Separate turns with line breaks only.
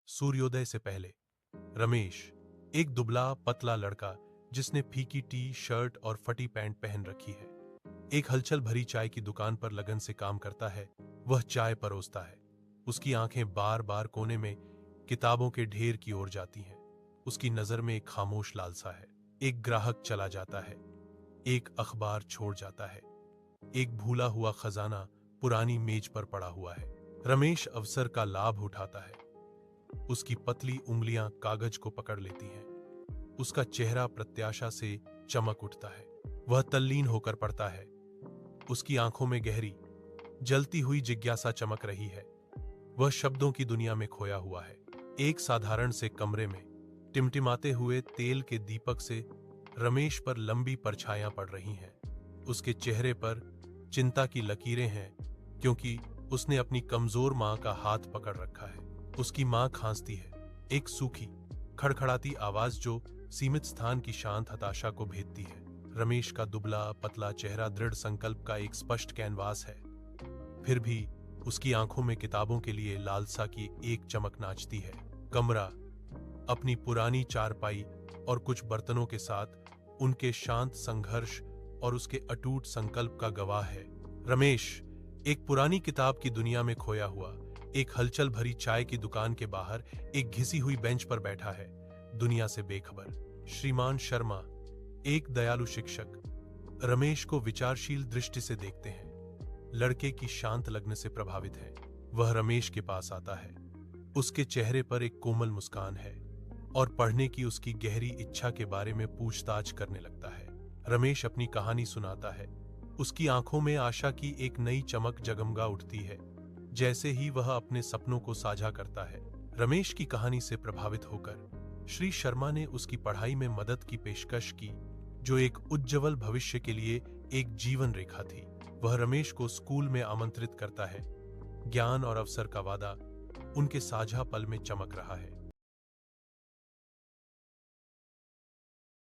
सूर्योदय से पहले रमेश, एक दुबला पतला लड़का जिसने फीकी टी शर्ट और फटी पैंट पहन रखी है, एक हलचल भरी चाय की दुकान पर लगन से काम करता है। वह चाय परोसता है। उसकी आंखें बार बार कोने में किताबों के ढेर की ओर जाती हैं। उसकी नजर में एक खामोश लालसा है। एक ग्राहक चला जाता है, एक अखबार छोड़ जाता है, एक भूला हुआ खजाना पुरानी मेज पर पड़ा हुआ है। रमेश अवसर का लाभ उठाता है। उसकी पतली उंगलियां कागज को पकड़ लेती हैं। उसका चेहरा प्रत्याशा से चमक उठता है। वह तल्लीन होकर पढ़ता है। उसकी आंखों में गहरी, जलती हुई जिज्ञासा चमक रही है। वह शब्दों की दुनिया में खोया हुआ है। एक साधारण से कमरे में टिमटिमाते हुए तेल के दीपक से रमेश पर लंबी परछाइयां पड़ रही हैं। उसके चेहरे पर चिंता की लकीरें हैं, क्योंकि उसने अपनी कमजोर मां का हाथ पकड़ रखा है। उसकी मां खांसती है, एक सूखी, खड़खड़ाती आवाज जो सीमित स्थान की शांत हताशा को भेदती है। रमेश का दुबला पतला चेहरा दृढ़ संकल्प का एक स्पष्ट कैनवास है। फिर भी उसकी आंखों में किताबों के लिए लालसा की एक चमक नाचती है। कमरा अपनी पुरानी चारपाई और कुछ बर्तनों के साथ उनके शांत संघर्ष और उसके अटूट संकल्प का गवाह है। रमेश एक पुरानी किताब की दुनिया में खोया हुआ, एक हलचल भरी चाय की दुकान के बाहर एक घिसी हुई बेंच पर बैठा है, दुनिया से बेखबर। श्रीमान शर्मा, एक दयालु शिक्षक, रमेश को विचारशील दृष्टि से देखते हैं। लड़के की शांत लगन से प्रभावित है। वह रमेश के पास आता है। उसके चेहरे पर एक कोमल मुस्कान है और पढ़ने की उसकी गहरी इच्छा के बारे में पूछताछ करने लगता है। रमेश अपनी कहानी सुनाता है। उसकी आंखों में आशा की एक नई चमक जगमगा उठती है, जैसे ही वह अपने सपनों को साझा करता है। रमेश की कहानी से प्रभावित होकर श्री शर्मा ने उसकी पढ़ाई में मदद की पेशकश की, जो एक उज्जवल भविष्य के लिए एक जीवन रेखा थी। वह रमेश को स्कूल में आमंत्रित करता है। ज्ञान और अवसर का वादा उनके साझा पल में चमक रहा है।